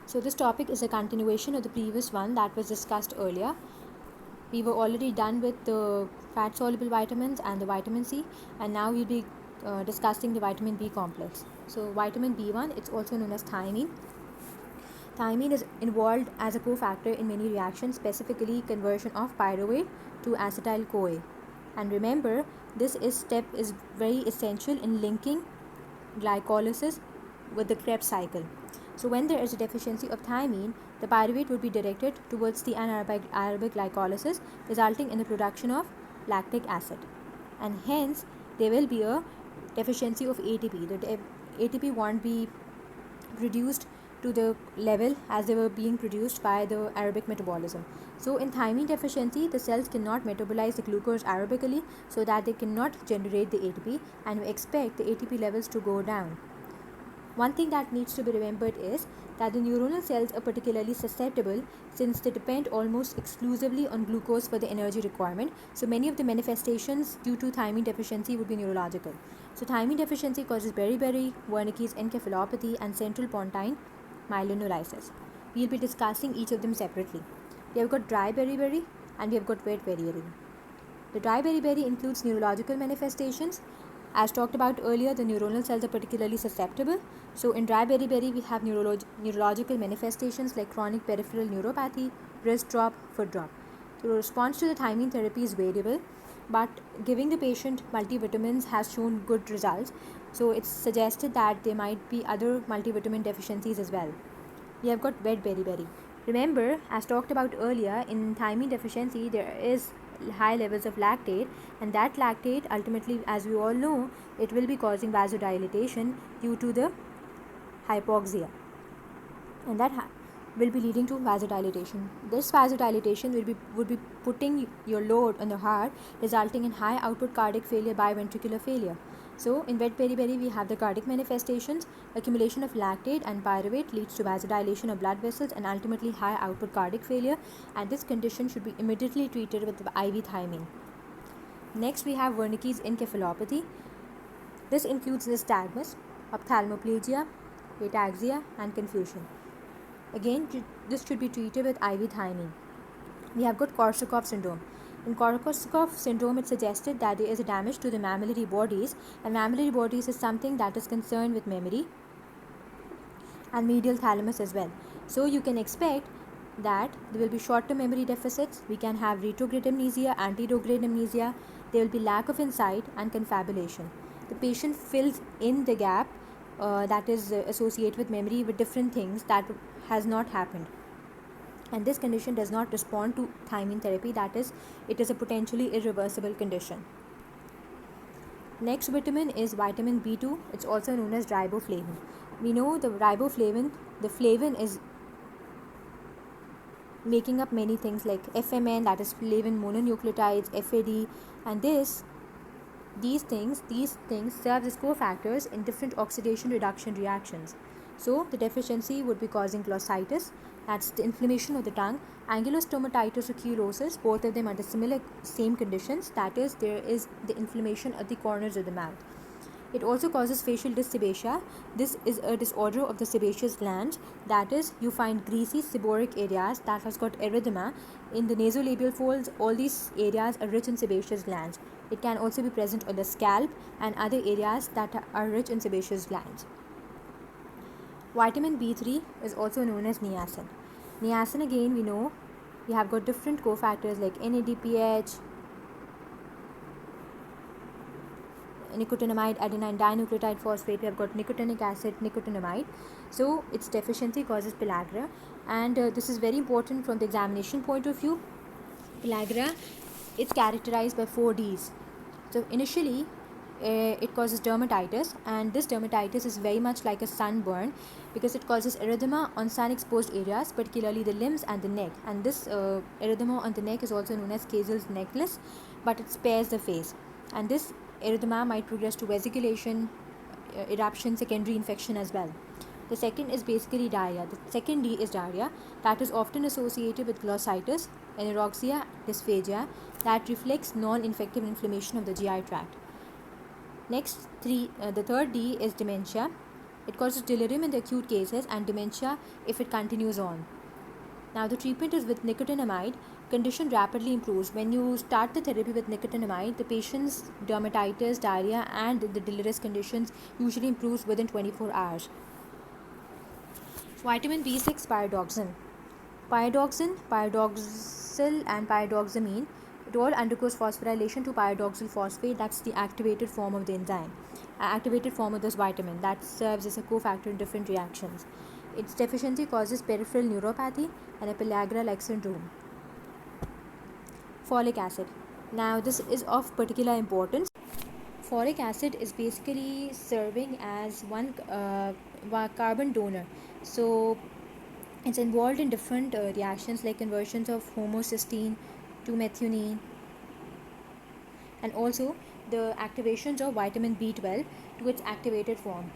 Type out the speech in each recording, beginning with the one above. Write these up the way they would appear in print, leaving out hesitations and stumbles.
So this topic is a continuation of the previous one that was discussed earlier. We were already done with the fat soluble vitamins and the vitamin C, and now we'll be discussing the vitamin B complex. So vitamin B1, it's also known as thiamine. Thiamine is involved as a cofactor in many reactions, specifically conversion of pyruvate to acetyl-CoA. And remember, this step is very essential in linking glycolysis with the Krebs cycle. So when there is a deficiency of thiamine, the pyruvate would be directed towards the anaerobic glycolysis, resulting in the production of lactic acid. And hence, there will be a deficiency of ATP. The ATP won't be reduced to the level as they were being produced by the aerobic metabolism. So in thiamine deficiency, the cells cannot metabolize the glucose aerobically, so that they cannot generate the ATP, and we expect the ATP levels to go down. One thing that needs to be remembered is that the neuronal cells are particularly susceptible since they depend almost exclusively on glucose for the energy requirement. So many of the manifestations due to thiamine deficiency would be neurological. So thiamine deficiency causes beriberi, Wernicke's encephalopathy, and central pontine myeloneuritis. We'll be discussing each of them separately. We have got dry beriberi and we have got wet beriberi. The dry beriberi includes neurological manifestations. As talked about earlier, the neuronal cells are particularly susceptible. So in dry beriberi, we have neurological manifestations like chronic peripheral neuropathy, wrist drop, foot drop. The response to the thiamine therapy is variable, but giving the patient multivitamins has shown good results. So it's suggested that there might be other multivitamin deficiencies as well. We have got wet beriberi. Remember, as talked about earlier, in thiamine deficiency, there is high levels of lactate, and that lactate ultimately, as we all know, it will be causing vasodilatation due to the hypoxia, and that will be leading to vasodilatation. This vasodilatation would be putting your load on the heart, resulting in high output cardiac failure by ventricular failure. So in wet beriberi, we have the cardiac manifestations. Accumulation of lactate and pyruvate leads to vasodilation of blood vessels and ultimately high output cardiac failure, and this condition should be immediately treated with IV thiamine. Next, we have Wernicke's encephalopathy. This includes nystagmus, ophthalmoplegia, ataxia, and confusion. Again, this should be treated with IV thiamine. We have got Korsakoff syndrome. In Korsakoff syndrome, it's suggested that there is a damage to the mammillary bodies, and mammillary bodies is something that is concerned with memory and medial thalamus as well. So you can expect that there will be short-term memory deficits. We can have retrograde amnesia, anterograde amnesia. There will be lack of insight and confabulation. The patient fills in the gap that is associated with memory with different things that has not happened, and this condition does not respond to thiamine therapy. That is, it is a potentially irreversible condition. Next vitamin is vitamin B2. It's also known as riboflavin. We know the riboflavin, the flavin is making up many things like FMN, that is flavin mononucleotides, FAD, and these things serve as cofactors in different oxidation reduction reactions. So the deficiency would be causing glossitis, that's the inflammation of the tongue, ankylostomatitis or cheirosis. Both of them are the same conditions, that is, there is the inflammation at the corners of the mouth. It also causes facial dyssebacia. This is a disorder of the sebaceous glands, that is, you find greasy seborrheic areas that has got erythema in the nasolabial folds. All these areas are rich in sebaceous glands. It can also be present on the scalp and other areas that are rich in sebaceous glands. Vitamin B3 is also known as niacin. Niacin, again, we know we have got different cofactors like NADPH, nicotinamide adenine dinucleotide phosphate. We have got nicotinic acid, nicotinamide. So its deficiency causes pellagra, and this is very important from the examination point of view. Pellagra, it's characterized by 4 Ds. So initially, it causes dermatitis, and this dermatitis is very much like a sunburn because it causes erythema on sun exposed areas, particularly the limbs and the neck. And this erythema on the neck is also known as Casel's necklace, but it spares the face. And this erythema might progress to vesiculation, eruption, secondary infection as well. The second is basically diarrhea. The second D is diarrhea, that is often associated with glossitis, anorexia, dysphagia, that reflects non-infective inflammation of the GI tract. Next, the third D is dementia. It causes delirium in the acute cases and dementia if it continues on. Now, the treatment is with nicotinamide. Condition rapidly improves. When you start the therapy with nicotinamide, the patient's dermatitis, diarrhea, and the delirious conditions usually improves within 24 hours. Vitamin B6 pyridoxine. Pyridoxal, and pyridoxamine, it all undergoes phosphorylation to pyridoxal phosphate. That's the activated form of the enzyme, activated form of this vitamin that serves as a cofactor in different reactions. Its deficiency causes peripheral neuropathy and a pellagra-like syndrome. Folic acid. Now, this is of particular importance. Folic acid is basically serving as one carbon donor. So, it's involved in different reactions like conversions of homocysteine to methionine, and also the activations of vitamin B12 to its activated form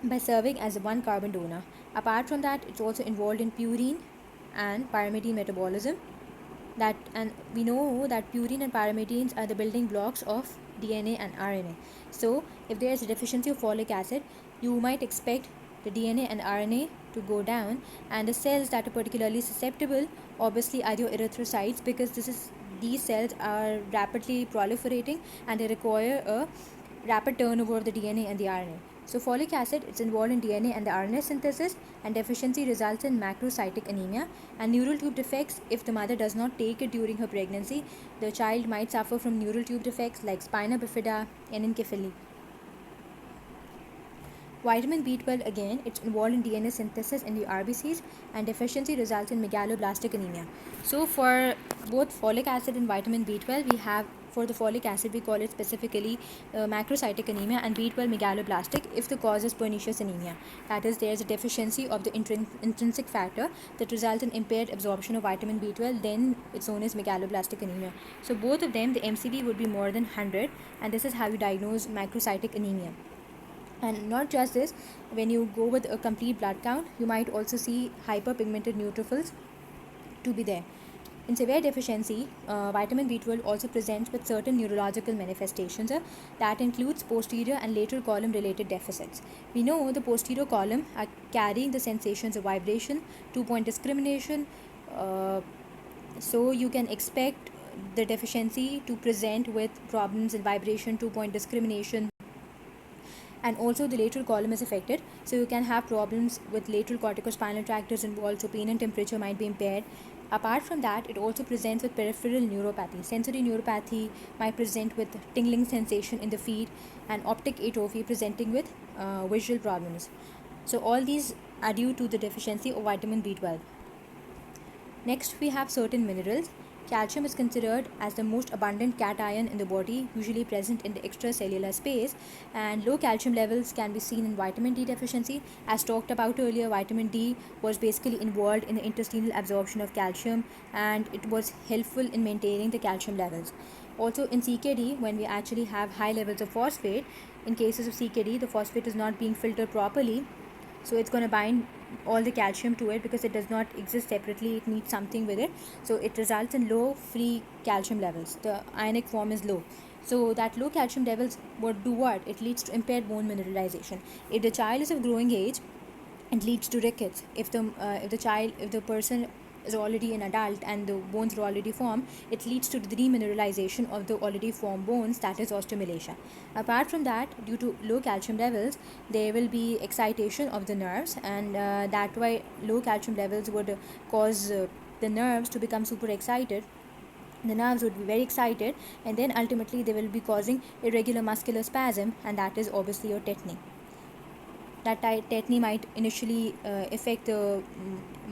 by serving as a one carbon donor. Apart from that, it's also involved in purine and pyrimidine metabolism. And we know that purine and pyrimidines are the building blocks of DNA and RNA. So, if there is a deficiency of folic acid, you might expect the DNA and RNA to go down, and the cells that are particularly susceptible obviously are your erythrocytes, because these cells are rapidly proliferating and they require a rapid turnover of the DNA and the RNA. So folic acid is involved in DNA and the RNA synthesis, and deficiency results in macrocytic anemia and neural tube defects. If the mother does not take it during her pregnancy, the child might suffer from neural tube defects like spina bifida and encephaly. Vitamin B12, again, it's involved in DNA synthesis in the RBCs, and deficiency results in megaloblastic anemia. So for both folic acid and vitamin B12, we have, for the folic acid, we call it specifically macrocytic anemia, and B12 megaloblastic if the cause is pernicious anemia. That is, there is a deficiency of the intrinsic factor that results in impaired absorption of vitamin B12, then it's known as megaloblastic anemia. So both of them, the MCV would be more than 100, and this is how you diagnose macrocytic anemia. And not just this, when you go with a complete blood count, you might also see hyperpigmented neutrophils to be there. In severe deficiency, vitamin B12 also presents with certain neurological manifestations that includes posterior and lateral column related deficits. We know the posterior column are carrying the sensations of vibration, 2-point discrimination, so you can expect the deficiency to present with problems in vibration, 2-point discrimination, and also the lateral column is affected, so you can have problems with lateral corticospinal tract is involved, so pain and temperature might be impaired. Apart from that, it also presents with peripheral neuropathy. Sensory neuropathy might present with tingling sensation in the feet, and optic atrophy presenting with visual problems. So all these are due to the deficiency of vitamin B12. Next, we have certain minerals. Calcium is considered as the most abundant cation in the body, usually present in the extracellular space, and low calcium levels can be seen in vitamin D deficiency. As talked about earlier, vitamin D was basically involved in the intestinal absorption of calcium, and it was helpful in maintaining the calcium levels. Also in CKD, when we actually have high levels of phosphate, in cases of CKD, the phosphate is not being filtered properly, so it's going to bind all the calcium to it because it does not exist separately, it needs something with it, so it results in low free calcium levels. The ionic form is low, so that low calcium levels would do what? It leads to impaired bone mineralization. If the child is of growing age, it leads to rickets. If the person is already an adult and the bones are already formed, it leads to the demineralization of the already formed bones, that is osteomalacia. Apart from that, due to low calcium levels, there will be excitation of the nerves, and that why low calcium levels would cause the nerves to become super excited. The nerves would be very excited, and then ultimately they will be causing irregular muscular spasm, and that is obviously your tetany. That tetany might initially affect the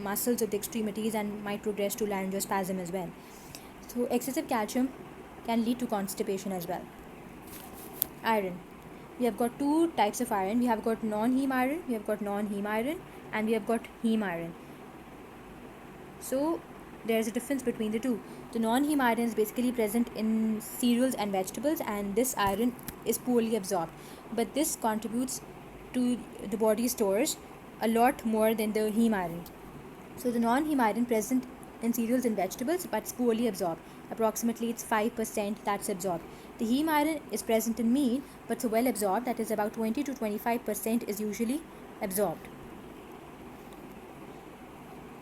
muscles of the extremities and might progress to laryngospasm as well. So excessive calcium can lead to constipation as well. Iron. We have got two types of iron. We have got non-heme iron, we have got non-heme iron, and we have got heme iron. So there is a difference between the two. The non-heme iron is basically present in cereals and vegetables, and this iron is poorly absorbed, but this contributes to the body stores a lot more than the heme iron. So the non-heme iron present in cereals and vegetables, but it's poorly absorbed. Approximately it's 5% that's absorbed. The heme iron is present in meat, but so well absorbed that is about 20 to 25% is usually absorbed.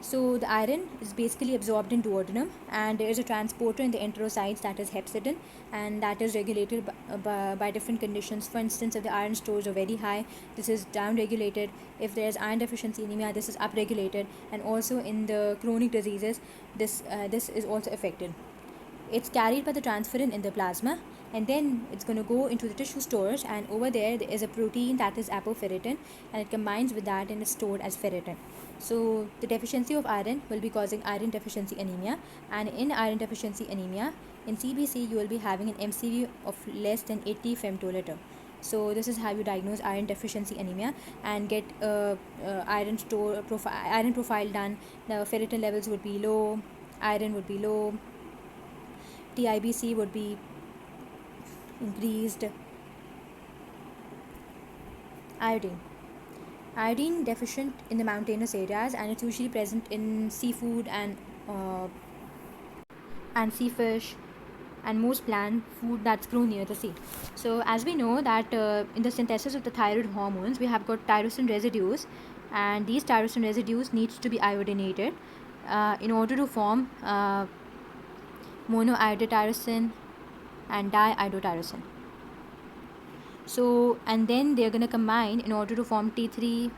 So the iron is basically absorbed in duodenum, and there is a transporter in the enterocytes, that is hepcidin, and that is regulated by different conditions. For instance, if the iron stores are very high, this is down-regulated. If there is iron deficiency anemia, this is up-regulated, and also in the chronic diseases, this is also affected. It's carried by the transferrin in the plasma, and then it's going to go into the tissue stores, and over there is a protein that is apoferritin, and it combines with that and is stored as ferritin. So the deficiency of iron will be causing iron deficiency anemia, and in iron deficiency anemia, in CBC you will be having an MCV of less than 80 femtoliter. So this is how you diagnose iron deficiency anemia and get iron profile done. The ferritin levels would be low, iron would be low, TIBC would be increased. Iodine deficient in the mountainous areas, and it's usually present in seafood and sea fish and most plant food that's grown near the sea. So as we know that in the synthesis of the thyroid hormones, we have got tyrosine residues, and these tyrosine residues needs to be iodinated in order to form monoiodotyrosine and diiodotyrosine. So, and then they're going to combine in order to form T3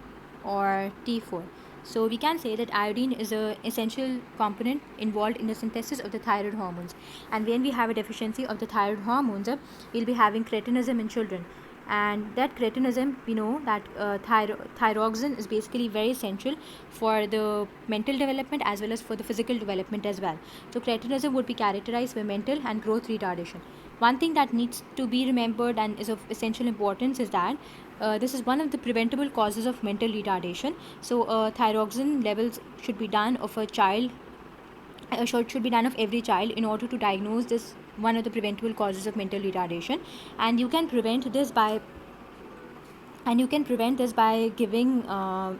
or T4. So we can say that iodine is an essential component involved in the synthesis of the thyroid hormones. And when we have a deficiency of the thyroid hormones, we'll be having cretinism in children. And that cretinism, we know that thyroxine is basically very essential for the mental development as well as for the physical development as well. So cretinism would be characterized by mental and growth retardation. One thing that needs to be remembered and is of essential importance is that this is one of the preventable causes of mental retardation. So thyroxine levels should be done of a child, should be done of every child in order to diagnose this one of the preventable causes of mental retardation. And you can prevent this by giving and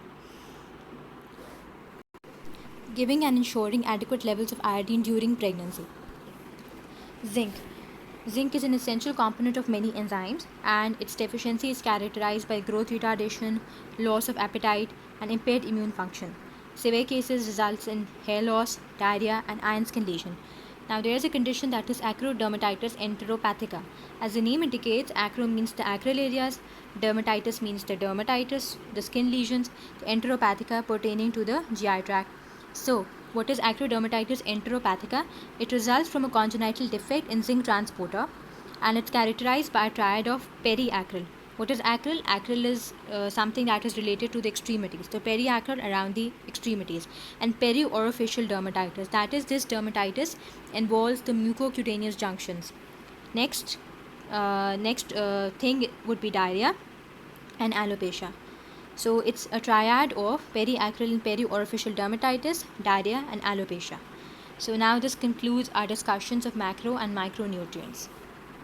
ensuring adequate levels of iodine during pregnancy. Zinc is an essential component of many enzymes, and its deficiency is characterized by growth retardation, loss of appetite, and impaired immune function. Severe cases results in hair loss, diarrhea, and iron skin lesion. Now there is a condition that is acrodermatitis enteropathica. As the name indicates, acro means the acral areas, dermatitis means the dermatitis, the skin lesions, the enteropathica pertaining to the GI tract. So, what is acrodermatitis enteropathica? It results from a congenital defect in zinc transporter, and it's characterized by a triad of periacral. What is acral? Acral is something that is related to the extremities. So periacral around the extremities, and periorificial dermatitis. That is, this dermatitis involves the mucocutaneous junctions. Next thing would be diarrhea and alopecia. So it's a triad of periacral and periorificial dermatitis, diarrhea, and alopecia. So now this concludes our discussions of macro and micronutrients.